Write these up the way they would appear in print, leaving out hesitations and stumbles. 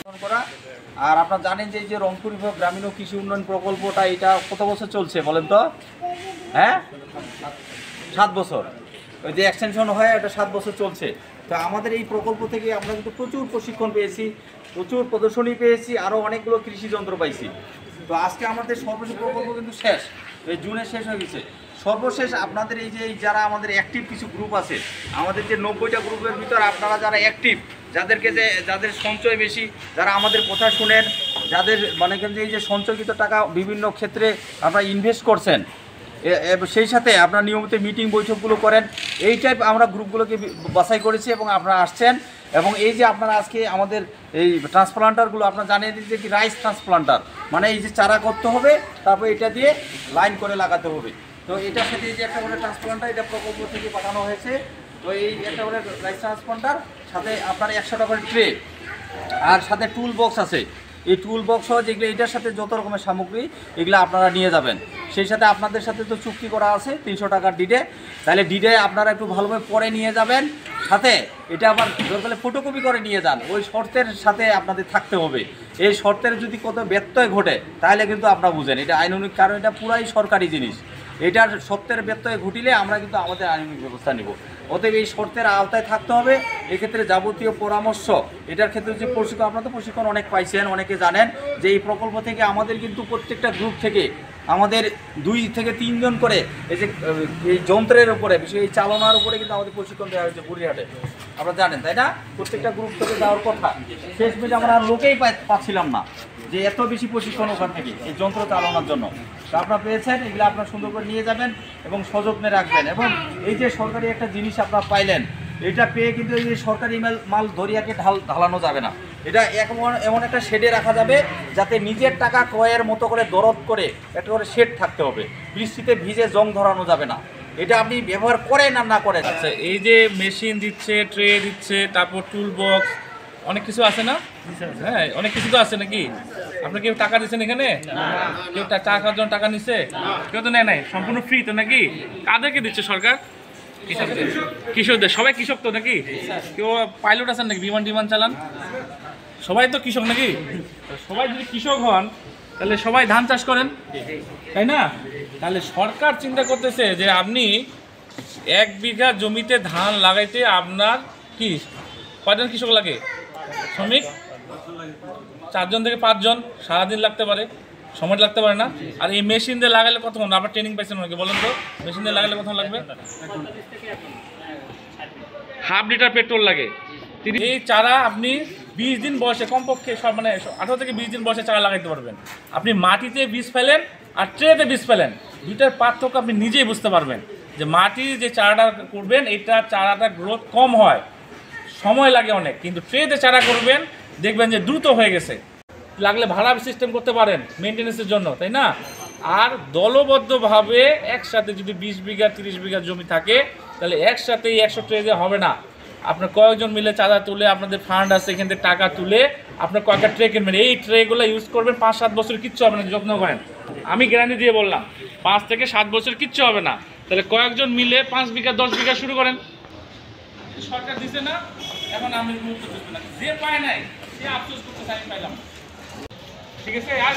করা। আর আপনারা জানেন যে এই যে রংপুর বিভাগ গ্রামীণ কৃষি উন্নয়ন প্রকল্পটা এটা কত বছর চলছে বলেন তো? হ্যাঁ, 7 বছর। ওই যে এক্সটেনশন হয় এটা 7 বছর চলছে। তো আমাদের এই প্রকল্প থেকে আমরা কিন্তু প্রচুর প্রশিক্ষণ পেয়েছি, প্রচুর প্রদর্শনী পেয়েছি, আরও অনেকগুলো কৃষি যন্ত্র পাইছি। তো আজকে আমাদের সর্বশেষ প্রকল্প কিন্তু শেষ, এই জুনে শেষ হয়ে গেছে। সর্বশেষ আপনাদের এই যে যারা আমাদের অ্যাক্টিভ কিছু গ্রুপ আছে, আমাদের যে 90টা গ্রুপের ভিতর আপনারা যারা অ্যাক্টিভ, যাদেরকে যে যাদের সঞ্চয় বেশি, যারা আমাদের কথা শুনেন, যাদের মানে কিন্তু এই যে সঞ্চয়কৃত টাকা বিভিন্ন ক্ষেত্রে আপনারা ইনভেস্ট করছেন, সেই সাথে আপনারা নিয়মিত মিটিং বৈঠকগুলো করেন, এই টাইপ আমরা গ্রুপগুলোকে বাছাই করেছি এবং আপনারা আসছেন। এবং এই যে আপনারা আজকে আমাদের এই ট্রান্সপ্লান্টারগুলো আপনারা জানিয়ে দিচ্ছেন কি রাইস ট্রান্সপ্লান্টার, মানে এই যে চারা করতে হবে তারপর এটা দিয়ে লাইন করে লাগাতে হবে। তো এটার সাথে এই যে একটা করে ট্রান্সপ্লান্টার এটা প্রকল্প থেকে পাঠানো হয়েছে। তো এই একটা করে রাইস ট্রান্সপ্লান্টার, সাথে আপনার 100 টাকার ট্রে, আর সাথে টুল বক্স আছে। এই টুল বক্স যেগুলো এটার সাথে যত রকমের সামগ্রী এগুলো আপনারা নিয়ে যাবেন। সেই সাথে আপনাদের সাথে তো চুক্তি করা আছে 300 টাকার ডিডে, তাহলে ডিডে আপনারা একটু ভালোভাবে পরে নিয়ে যাবেন। সাথে এটা আবার দরকার ফটোকপি করে নিয়ে যান, ওই শর্তের সাথে আপনাদের থাকতে হবে। এই শর্তের যদি কত ব্যত্যয় ঘটে তাহলে কিন্তু আপনারা বুঝেন এটা আইনানুগ, কারণ এটা পুরাই সরকারি জিনিস। এটার সত্যের ব্যত্যয় ঘটিলে আমরা কিন্তু আমাদের আইনানুগ ব্যবস্থা নিব। অতএব এই শর্তের আওতায় থাকতে হবে। এক্ষেত্রে যাবতীয় পরামর্শ, এটার ক্ষেত্রে যে প্রশিক্ষণ, আপনারা তো প্রশিক্ষণ অনেক পাইছেন, অনেকে জানেন যে এই প্রকল্প থেকে আমাদের কিন্তু প্রত্যেকটা গ্রুপ থেকে আমাদের 2 থেকে 3 জন করে এই যে এই যন্ত্রের উপরে, বিশেষ এই চালনার উপরে কিন্তু আমাদের প্রশিক্ষণ দেওয়া হয়েছে বুড়িহাটে, আপনারা জানেন তাই না? প্রত্যেকটা গ্রুপ থেকে যাওয়ার কথা। শেষ মেজে আমরা লোকেই পাচ্ছিলাম না যে এত বেশি প্রশিক্ষণ ওখান থেকে এই যন্ত্র চালানোর জন্য। তো আপনারা পেয়েছেন, এগুলো আপনারা সুন্দর করে নিয়ে যাবেন এবং সযত্নে রাখবেন। এবং এই যে সরকারি একটা জিনিস আপনারা পাইলেন, এটা পেয়ে কিন্তু এই যে সরকারি মাল দরিয়াকে ঢালানো যাবে না। এটা এমন একটা শেডে রাখা যাবে যাতে নিজের টাকা ক্রয়ের মতো করে দরদ করে একটা করে শেড থাকতে হবে, বৃষ্টিতে ভিজে জং ধরানো যাবে না। এটা আপনি ব্যবহার করেন আর না করেন। আচ্ছা, এই যে মেশিন দিচ্ছে, ট্রে দিচ্ছে, তারপর টুল বক্স, অনেক কিছু আছে না? হ্যাঁ, অনেক কিছু তো আছে নাকি? আপনি কেউ টাকা দিচ্ছেন এখানে? কেউ চা খাওয়ার জন্য টাকা নিচ্ছে? কেউ তো নেয় নাই, সম্পূর্ণ ফ্রি তো নাকি? কাদেরকে দিচ্ছে সরকার? কৃষকদের। কৃষকদের, সবাই কৃষক তো নাকি? কেউ পাইলট আছেন নাকি বিমান চালান? সবাই তো কৃষক নাকি? সবাই যদি কৃষক হন তাহলে সবাই ধান চাষ করেন, তাই না? তাহলে সরকার চিন্তা করতেছে যে আপনি 1 বিঘা জমিতে ধান লাগাইতে আপনার কি কয়জন কৃষক লাগে? শ্রমিক 4 জন থেকে 5 জন, সারাদিন লাগতে পারে, সময় লাগতে পারে না? আর এই মেশিন দিয়ে লাগালে কতক্ষণ? আপনার ট্রেনিং পাইছেন নাকি বলেন তো? মেশিন দিয়ে লাগালে কতক্ষণ লাগবে? ½ লিটার পেট্রোল লাগে। এই চারা আপনি 20 দিন বয়সে, কমপক্ষে সব মানে 18 থেকে 20 দিন বয়সে চারা লাগাইতে পারবেন। আপনি মাটিতে বীজ ফেলেন আর ট্রেতে বীজ ফেলেন, দুইটার পার্থক্য আপনি নিজেই বুঝতে পারবেন যে মাটি যে চারাটা করবেন এটা চারাটা গ্রোথ কম হয়, সময় লাগে অনেক, কিন্তু ট্রেতে চারা করবেন দেখবেন যে দ্রুত হয়ে গেছে। লাগলে ভাড়া সিস্টেম করতে পারেন মেনটেন্যান্সের জন্য, তাই না? আর দলবদ্ধভাবে একসাথে যদি 20 বিঘা 30 বিঘা জমি থাকে তাহলে একসাথেই 100 ট্রে দিয়ে হবে না। আপনার কয়েকজন মিলে চাঁদা তুলে, আপনাদের ফান্ড আছে এখান থেকে টাকা তুলে আপনার কয়েকটা ট্রে কিনবেন। এই ট্রেগুলো ইউজ করবেন 5-7 বছর, কিচ্ছু হবে না, যত্ন করেন। আমি গ্যারান্টি দিয়ে বললাম 5 থেকে 7 বছর কিচ্ছু হবে না। তাহলে কয়েকজন মিলে 5 বিঘা 10 বিঘা শুরু করেন। সরকার দিছে না, এখন আমি মুক্ত করতে না, যে পায় নাই সে আফসোস করতে আমি পাইলাম, ঠিক আছে? আর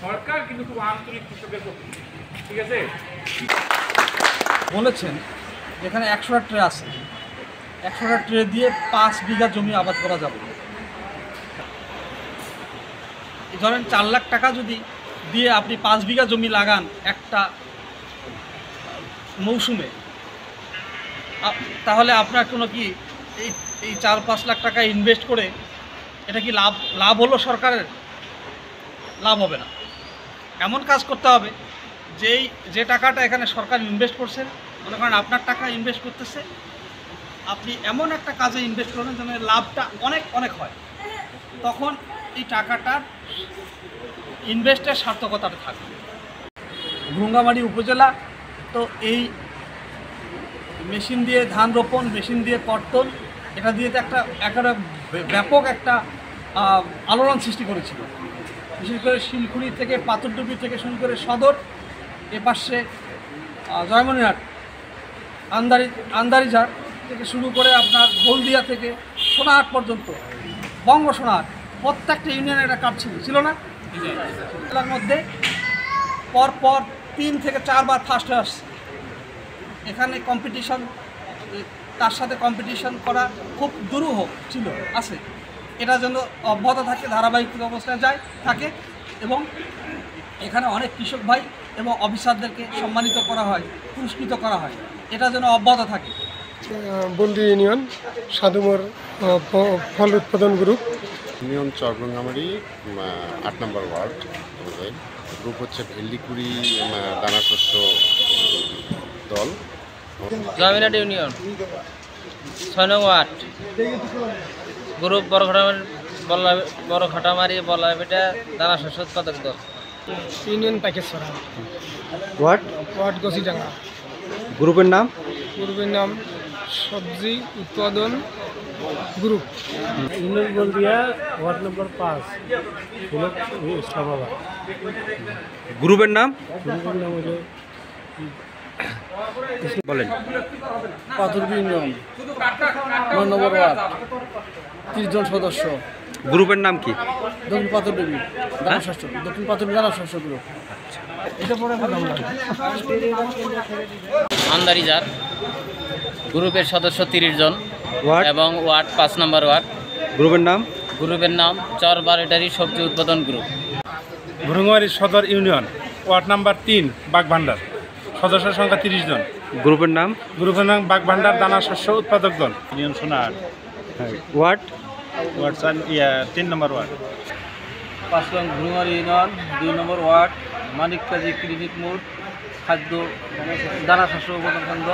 সরকার কিন্তু খুব আন্তরিক কৃষকের প্রতি, ঠিক আছে? বলেছেন যেখানে 100টা ট্রে আছে, 100টা ট্রে দিয়ে 5 বিঘা জমি আবাদ করা যাবে। ধরেন 4 লাখ টাকা যদি দিয়ে আপনি 5 বিঘা জমি লাগান একটা মৌসুমে, তাহলে আপনার কোনো কি এই 4-5 লাখ টাকা ইনভেস্ট করে এটা কি লাভ হলো? সরকারের লাভ হবে না। এমন কাজ করতে হবে যে টাকাটা এখানে সরকার ইনভেস্ট করছে, মনে করেন আপনার টাকা ইনভেস্ট করতেছে, আপনি এমন একটা কাজে ইনভেস্ট করবেন যেন লাভটা অনেক হয়, তখন এই টাকাটার ইনভেস্টের সার্থকতাটা থাকবে। ভুঙ্গামারি উপজেলা তো এই মেশিন দিয়ে ধান রোপণ, মেশিন দিয়ে কর্তন, এটা দিয়ে তো একটা ব্যাপক একটা আলোড়ন সৃষ্টি করেছিল। বিশেষ করে শিলখুড়ি থেকে, পাথরডুবি থেকে শুরু করে সদর, এপাশে জয়মনিরহাট, আন্দারিঝাড় থেকে শুরু করে আপনার হলদিয়া থেকে সোনাহাট পর্যন্ত, বঙ্গ সোনাহাট, প্রত্যেকটা ইউনিয়নের একটা কার্ড ছিল না? জেলার মধ্যে পর 3 থেকে 4 বার ফার্স্ট হয়ে আসছে। এখানে কম্পিটিশন, তার সাথে কম্পিটিশন করা খুব দুরূহ ছিল, আছে। এটা যেন অব্যাহত থাকে, ধারাবাহিক অবস্থায় থাকে এবং এখানে অনেক কৃষক ভাই এবং অফিসারদেরকে সম্মানিত করা হয়, পুরস্কৃত করা হয়, এটা যেন অব্যাহত থাকে। বন্দি ইউনিয়ন সাধুমোর ফল উৎপাদন গ্রুপ। ইউনিয়ন চরগঙ্গামারি 8 নম্বর ওয়ার্ড। আমাদের গ্রুপ হচ্ছে ভেল্লিকুড়ি দানা শস্য দল। জমিনাট ইউনিয়ন 6 নং ওয়ার্ড, গ্রুপ বড় ঘটামারি বলাবেটা দানা শস্য উৎপাদক দল। ইউনিয়ন প্যাকেজরা ওয়ার্ড গছিডাঙ্গা। গ্রুপের নাম গ্রুপের নাম সবজি উৎপাদন group. Union Baldia ward number 5 Islamabad. গ্রুপের নাম গ্রুপের নাম হলো বলেন। পাথরবি ইউনিয়ন 9 নম্বর ওয়ার্ড, 30 জন সদস্য। গ্রুপের নাম কি? দক্ষিণ পাথরদেবী দানা শস্য, দক্ষিণ পাথরদেবী দানা শস্য গ্রুপ। এটা পরে আন্দারিজার গ্রুপের সদস্য 30 জন ওয়ার্ড এবং ওয়ার্ড 5 নম্বর ওয়ার্ড। গ্রুপের নাম গ্রুপের নাম চর বারেটারি সবজি উৎপাদন গ্রুপ। ভুরুঙ্গামারি সদর ইউনিয়ন ওয়ার্ড নাম্বার 3 বাগভান্ডার, সদস্য সংখ্যা 30 জন। গ্রুপের নাম গ্রুপের নাম বাগভান্ডার দানা শস্য উৎপাদক দল। ইউনিয়ন সোনার ওয়ার্ড 3 নম্বর ওয়ার্ড। 5 নং ভুরুঙ্গারি ইউনিয়ন 2 নম্বর ওয়ার্ড, মানিক কাজী ক্লিনিক মোড়, খাদ্য দানা শস্য উৎপাদন কেন্দ্র।